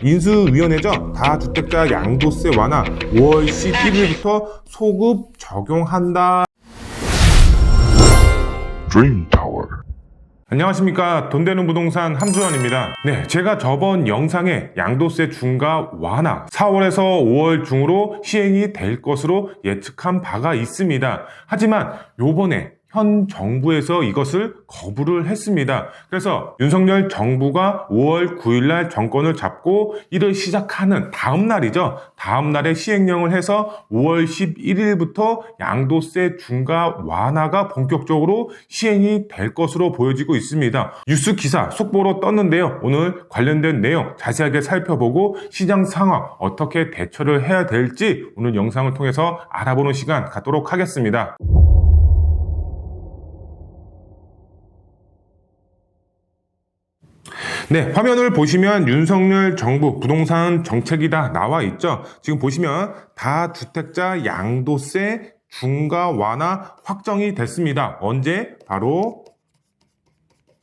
인수위원회죠. 다주택자 양도세 완화 5월 11일부터 소급 적용한다. 드림타워. 안녕하십니까. 돈 되는 부동산 함주원입니다. 네, 제가 저번 영상에 양도세 중과 완화 4월에서 5월 중으로 시행이 될 것으로 예측한 바가 있습니다. 하지만 요번에 현 정부에서 이것을 거부를 했습니다. 그래서 윤석열 정부가 5월 9일날 정권을 잡고 일을 시작하는 다음 날이죠. 다음 날에 시행령을 해서 5월 11일부터 양도세 중과 완화가 본격적으로 시행이 될 것으로 보여지고 있습니다. 뉴스 기사 속보로 떴는데요. 오늘 관련된 내용 자세하게 살펴보고 시장 상황 어떻게 대처를 해야 될지 오늘 영상을 통해서 알아보는 시간 갖도록 하겠습니다. 네, 화면을 보시면 윤석열 정부 부동산 정책이다 나와 있죠. 지금 보시면 다주택자 양도세 중과 완화 확정이 됐습니다. 언제? 바로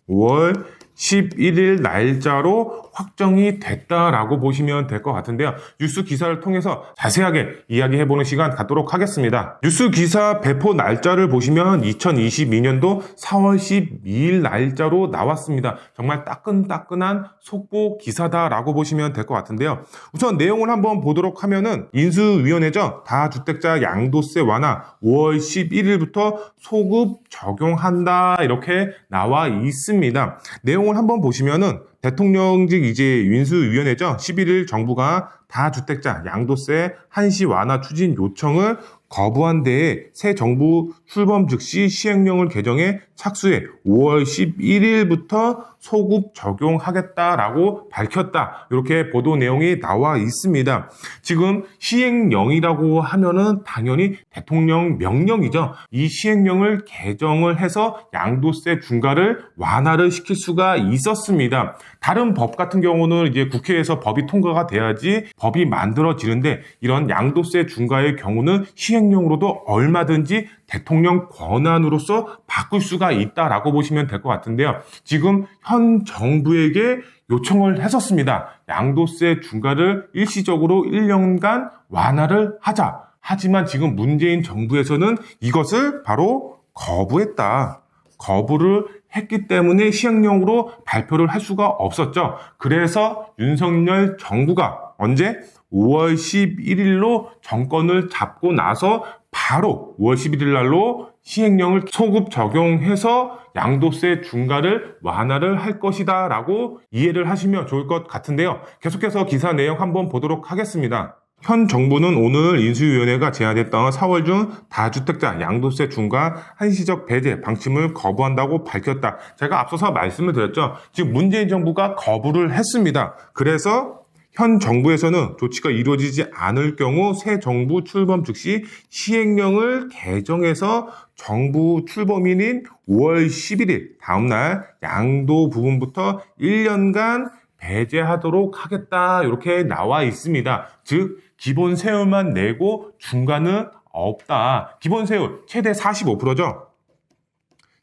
5월 11일 날짜로 확정이 됐다라고 보시면 될 것 같은데요. 뉴스 기사를 통해서 자세하게 이야기해보는 시간 갖도록 하겠습니다. 뉴스 기사 배포 날짜를 보시면 2022년도 4월 12일 날짜로 나왔습니다. 정말 따끈따끈한 속보 기사다라고 보시면 될 것 같은데요. 우선 내용을 한번 보도록 하면은 인수위원회죠. 다주택자 양도세 완화 5월 11일부터 소급 적용한다 이렇게 나와 있습니다. 내용을 한번 보시면은 대통령직 이제 인수위원회죠. 11일 정부가 다주택자 양도세 한시 완화 추진 요청을 거부한 데에 새 정부 출범 즉시 시행령을 개정해 착수해 5월 11일부터 소급 적용하겠다라고 밝혔다. 이렇게 보도 내용이 나와 있습니다. 지금 시행령이라고 하면은 당연히 대통령 명령이죠. 이 시행령을 개정을 해서 양도세 중과를 완화를 시킬 수가 있었습니다. 다른 법 같은 경우는 이제 국회에서 법이 통과가 돼야지 법이 만들어지는데 이런 양도세 중과의 경우는 시행령으로도 얼마든지 대통령 권한으로서 바꿀 수가 있다라고 보시면 될 것 같은데요. 지금 현 정부에게 요청을 했었습니다. 양도세 중과를 일시적으로 1년간 완화를 하자. 하지만 지금 문재인 정부에서는 이것을 바로 거부했다. 거부를 했기 때문에 시행령으로 발표를 할 수가 없었죠. 그래서 윤석열 정부가 언제? 5월 11일로 정권을 잡고 나서 바로 5월 11일 날로 시행령을 소급 적용해서 양도세 중과를 완화를 할 것이다 라고 이해를 하시면 좋을 것 같은데요. 계속해서 기사 내용 한번 보도록 하겠습니다. 현 정부는 오늘 인수위원회가 제안했던 4월 중 다주택자 양도세 중과 한시적 배제 방침을 거부한다고 밝혔다. 제가 앞서서 말씀을 드렸죠. 지금 문재인 정부가 거부를 했습니다. 그래서 현 정부에서는 조치가 이루어지지 않을 경우 새 정부 출범 즉시 시행령을 개정해서 정부 출범일인 5월 11일 다음날 양도 부분부터 1년간 배제하도록 하겠다 이렇게 나와 있습니다. 즉 기본 세율만 내고 중과는 없다. 기본 세율 최대 45%죠.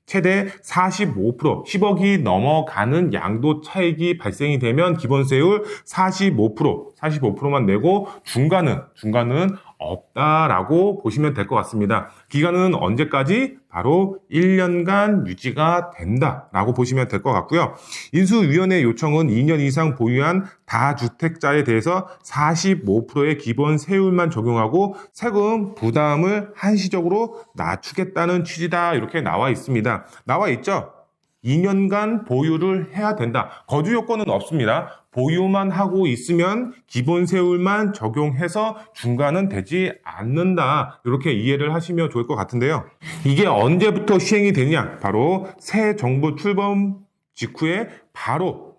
최대 45%, 10억이 넘어가는 양도 차익이 발생이 되면 기본세율 45%만 내고 중과는 없다라고 보시면 될 것 같습니다. 기간은 언제까지? 바로 1년간 유지가 된다라고 보시면 될 것 같고요. 인수위원회 요청은 2년 이상 보유한 다주택자에 대해서 45%의 기본 세율만 적용하고 세금 부담을 한시적으로 낮추겠다는 취지다 이렇게 나와 있습니다. 나와 있죠? 2년간 보유를 해야 된다. 거주 요건은 없습니다. 보유만 하고 있으면 기본 세율만 적용해서 중과는 되지 않는다. 이렇게 이해를 하시면 좋을 것 같은데요. 이게 언제부터 시행이 되냐? 바로 새 정부 출범 직후에 바로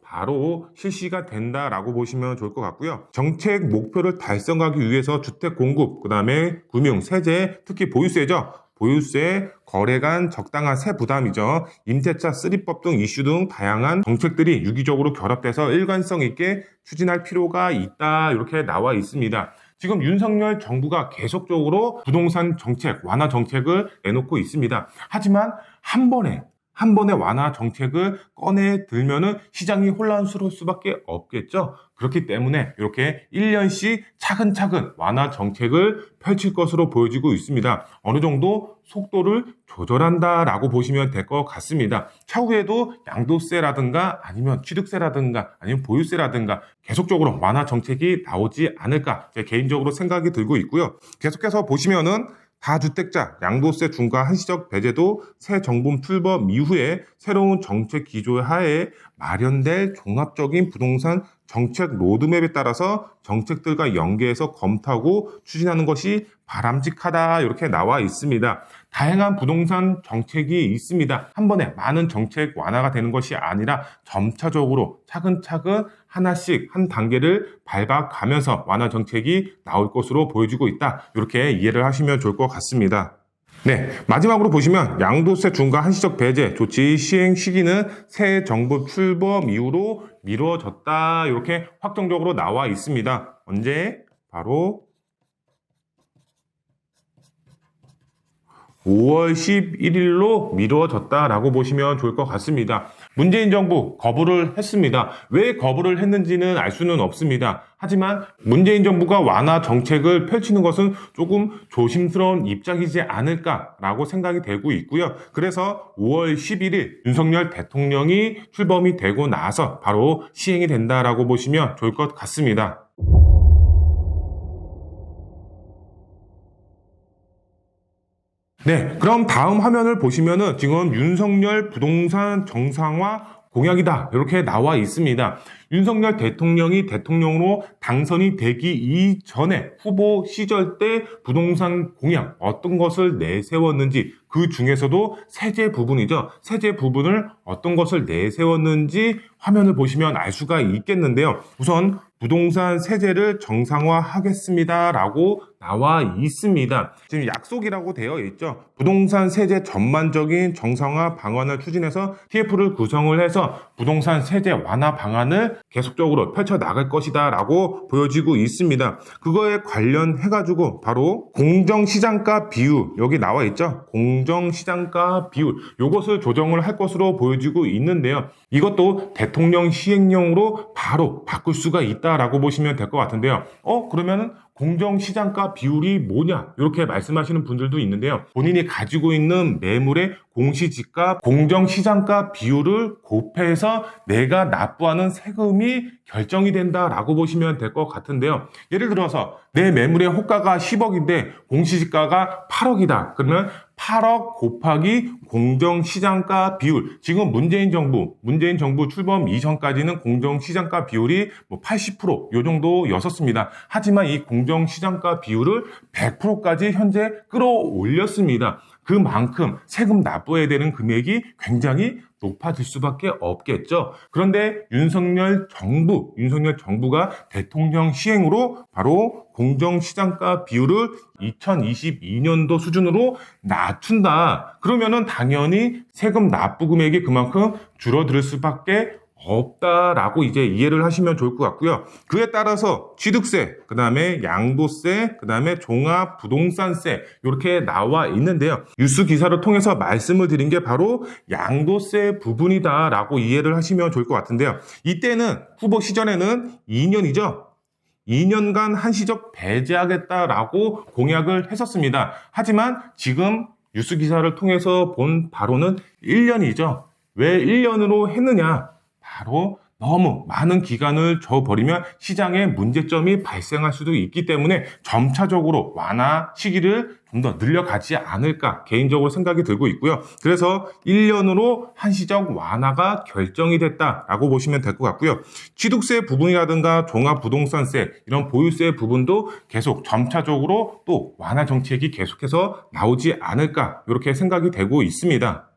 실시가 된다라고 보시면 좋을 것 같고요. 정책 목표를 달성하기 위해서 주택 공급, 그 다음에 금융, 세제, 특히 보유세죠. 보유세, 거래 간 적당한 세 부담이죠. 임대차 3법 등 이슈 등 다양한 정책들이 유기적으로 결합돼서 일관성 있게 추진할 필요가 있다. 이렇게 나와 있습니다. 지금 윤석열 정부가 계속적으로 부동산 정책, 완화 정책을 내놓고 있습니다. 하지만 한 번에 한 번에 완화 정책을 꺼내 들면은 시장이 혼란스러울 수밖에 없겠죠. 그렇기 때문에 이렇게 1년씩 차근차근 완화 정책을 펼칠 것으로 보여지고 있습니다. 어느 정도 속도를 조절한다라고 보시면 될 것 같습니다. 차후에도 양도세라든가 아니면 취득세라든가 아니면 보유세라든가 계속적으로 완화 정책이 나오지 않을까 제 개인적으로 생각이 들고 있고요. 계속해서 보시면은 다주택자 양도세 중과 한시적 배제도 새 정부 출범 이후에 새로운 정책 기조 하에 마련될 종합적인 부동산 정책 로드맵에 따라서 정책들과 연계해서 검토하고 추진하는 것이 바람직하다 이렇게 나와 있습니다. 다양한 부동산 정책이 있습니다. 한 번에 많은 정책 완화가 되는 것이 아니라 점차적으로 차근차근 하나씩 한 단계를 밟아가면서 완화 정책이 나올 것으로 보여지고 있다. 이렇게 이해를 하시면 좋을 것 같습니다. 네, 마지막으로 보시면 양도세 중과 한시적 배제 조치 시행 시기는 새 정부 출범 이후로 미뤄졌다. 이렇게 확정적으로 나와 있습니다. 언제? 바로 5월 11일로 미뤄졌다라고 보시면 좋을 것 같습니다. 문재인 정부 거부를 했습니다. 왜 거부를 했는지는 알 수는 없습니다. 하지만 문재인 정부가 완화 정책을 펼치는 것은 조금 조심스러운 입장이지 않을까라고 생각이 되고 있고요. 그래서 5월 11일 윤석열 대통령이 출범이 되고 나서 바로 시행이 된다라고 보시면 좋을 것 같습니다. 네, 그럼 다음 화면을 보시면은 지금 윤석열 부동산 정상화 공약이다 이렇게 나와 있습니다. 윤석열 대통령이 대통령으로 당선이 되기 이전에 후보 시절 때 부동산 공약 어떤 것을 내세웠는지 그 중에서도 세제 부분이죠. 세제 부분을 어떤 것을 내세웠는지 화면을 보시면 알 수가 있겠는데요. 우선 부동산 세제를 정상화하겠습니다라고 나와 있습니다. 지금 약속이라고 되어 있죠. 부동산 세제 전반적인 정상화 방안을 추진해서 TF를 구성을 해서 부동산 세제 완화 방안을 계속적으로 펼쳐 나갈 것이다 라고 보여지고 있습니다. 그거에 관련해가지고 바로 공정시장가 비율 여기 나와 있죠. 공정시장가 비율 이것을 조정을 할 것으로 보여지고 있는데요. 이것도 대통령 시행령으로 바로 바꿀 수가 있다라고 보시면 될 것 같은데요. 그러면은 공정시장가 비율이 뭐냐 이렇게 말씀하시는 분들도 있는데요. 본인이 가지고 있는 매물의 공시지가 공정시장가 비율을 곱해서 내가 납부하는 세금이 결정이 된다라고 보시면 될 것 같은데요. 예를 들어서 내 매물의 호가가 10억인데 공시지가가 8억이다. 그러면 8억 곱하기 공정시장가 비율. 지금 문재인 정부 출범 이전까지는 공정시장가 비율이 80% 요 정도였었습니다. 하지만 이 공정시장가 비율을 100%까지 현재 끌어올렸습니다. 그만큼 세금 납부해야 되는 금액이 굉장히 높아질 수밖에 없겠죠. 그런데 윤석열 정부가 대통령 시행으로 바로 공정시장가 비율을 2022년도 수준으로 낮춘다. 그러면은 당연히 세금 납부 금액이 그만큼 줄어들 수밖에 없다라고 이제 이해를 하시면 좋을 것 같고요. 그에 따라서 취득세, 그 다음에 양도세, 그 다음에 종합부동산세 이렇게 나와 있는데요. 뉴스 기사를 통해서 말씀을 드린 게 바로 양도세 부분이다라고 이해를 하시면 좋을 것 같은데요. 이때는 후보 시절에는 2년이죠. 2년간 한시적 배제하겠다라고 공약을 했었습니다. 하지만 지금 뉴스 기사를 통해서 본 바로는 1년이죠. 왜 1년으로 했느냐? 바로 너무 많은 기간을 줘버리면 시장에 문제점이 발생할 수도 있기 때문에 점차적으로 완화 시기를 좀 더 늘려가지 않을까 개인적으로 생각이 들고 있고요. 그래서 1년으로 한시적 완화가 결정이 됐다라고 보시면 될 것 같고요. 취득세 부분이라든가 종합부동산세 이런 보유세 부분도 계속 점차적으로 또 완화 정책이 계속해서 나오지 않을까 이렇게 생각이 되고 있습니다.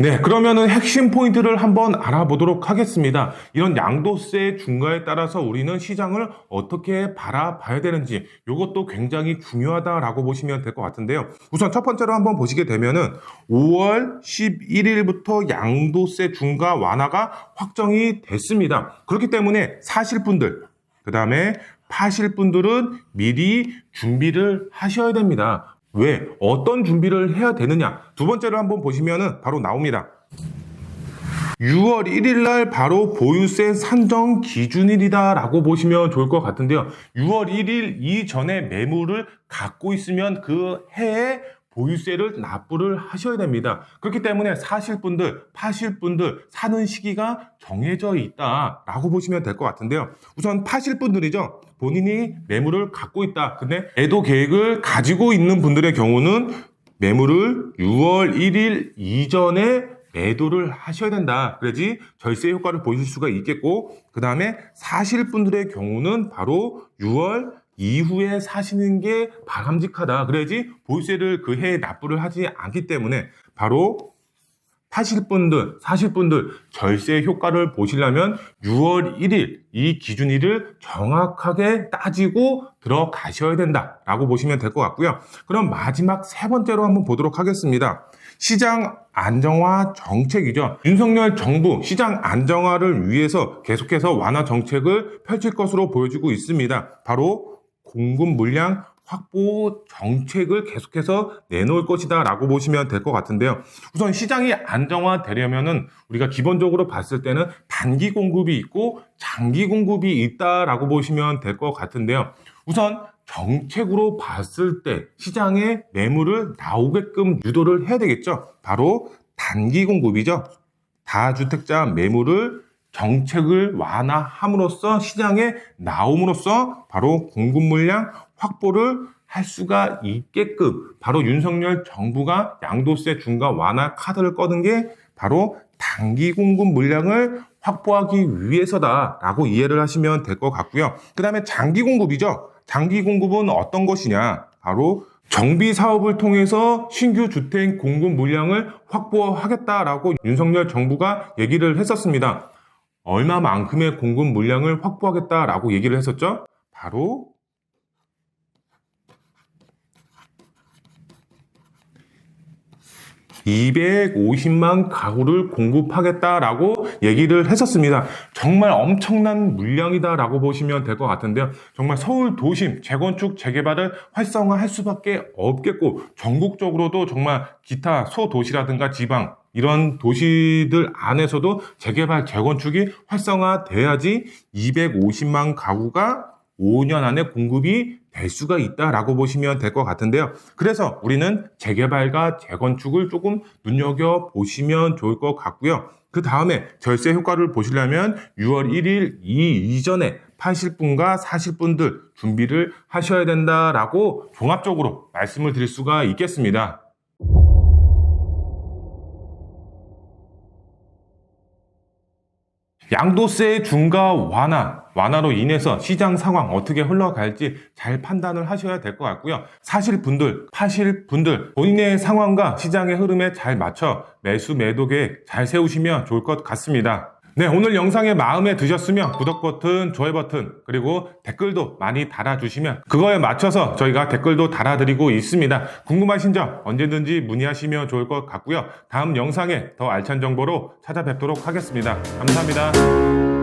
네, 그러면은 핵심 포인트를 한번 알아보도록 하겠습니다. 이런 양도세 중과에 따라서 우리는 시장을 어떻게 바라봐야 되는지 이것도 굉장히 중요하다라고 보시면 될 것 같은데요. 우선 첫 번째로 한번 보시게 되면은 5월 11일부터 양도세 중과 완화가 확정이 됐습니다. 그렇기 때문에 사실 분들 그 다음에 파실 분들은 미리 준비를 하셔야 됩니다. 왜? 어떤 준비를 해야 되느냐? 두 번째로 한번 보시면은 바로 나옵니다. 6월 1일 날 바로 보유세 산정 기준일이다 라고 보시면 좋을 것 같은데요. 6월 1일 이전에 매물을 갖고 있으면 그 해에 보유세를 납부를 하셔야 됩니다. 그렇기 때문에 사실 분들, 파실 분들 사는 시기가 정해져 있다라고 보시면 될 것 같은데요. 우선 파실 분들이죠. 본인이 매물을 갖고 있다. 근데 매도 계획을 가지고 있는 분들의 경우는 매물을 6월 1일 이전에 매도를 하셔야 된다. 그래야지 절세 효과를 보실 수가 있겠고, 그 다음에 사실 분들의 경우는 바로 6월 이후에 사시는 게 바람직하다. 그래야지 보유세를 그 해에 납부를 하지 않기 때문에 바로 파실 분들, 사실 분들 절세 효과를 보시려면 6월 1일 이 기준일을 정확하게 따지고 들어가셔야 된다라고 보시면 될 것 같고요. 그럼 마지막 세 번째로 한번 보도록 하겠습니다. 시장 안정화 정책이죠. 윤석열 정부 시장 안정화를 위해서 계속해서 완화 정책을 펼칠 것으로 보여지고 있습니다. 바로 공급 물량 확보 정책을 계속해서 내놓을 것이다 라고 보시면 될 것 같은데요. 우선 시장이 안정화되려면은 우리가 기본적으로 봤을 때는 단기 공급이 있고 장기 공급이 있다라고 보시면 될 것 같은데요. 우선 정책으로 봤을 때 시장에 매물을 나오게끔 유도를 해야 되겠죠. 바로 단기 공급이죠. 다주택자 매물을 정책을 완화함으로써 시장에 나옴으로써 바로 공급 물량 확보를 할 수가 있게끔 바로 윤석열 정부가 양도세 중과 완화 카드를 꺼낸 게 바로 단기 공급 물량을 확보하기 위해서다라고 이해를 하시면 될 것 같고요. 그 다음에 장기 공급이죠. 장기 공급은 어떤 것이냐? 바로 정비 사업을 통해서 신규 주택 공급 물량을 확보하겠다라고 윤석열 정부가 얘기를 했었습니다. 얼마만큼의 공급 물량을 확보하겠다라고 얘기를 했었죠? 바로 250만 가구를 공급하겠다라고 얘기를 했었습니다. 정말 엄청난 물량이다라고 보시면 될 것 같은데요. 정말 서울 도심 재건축 재개발을 활성화할 수밖에 없겠고 전국적으로도 정말 기타 소도시라든가 지방 이런 도시들 안에서도 재개발 재건축이 활성화돼야지 250만 가구가 5년 안에 공급이 될 수가 있다라고 보시면 될 것 같은데요. 그래서 우리는 재개발과 재건축을 조금 눈여겨보시면 좋을 것 같고요. 그 다음에 절세 효과를 보시려면 6월 1일 이전에 파실 분과 사실 분들 준비를 하셔야 된다라고 종합적으로 말씀을 드릴 수가 있겠습니다. 양도세 중과 완화로 인해서 시장 상황 어떻게 흘러갈지 잘 판단을 하셔야 될 것 같고요. 사실 분들, 파실 분들 본인의 상황과 시장의 흐름에 잘 맞춰 매수 매도 계획 잘 세우시면 좋을 것 같습니다. 네, 오늘 영상이 마음에 드셨으면 구독 버튼, 좋아요 버튼, 그리고 댓글도 많이 달아주시면 그거에 맞춰서 저희가 댓글도 달아드리고 있습니다. 궁금하신 점 언제든지 문의하시면 좋을 것 같고요. 다음 영상에 더 알찬 정보로 찾아뵙도록 하겠습니다. 감사합니다.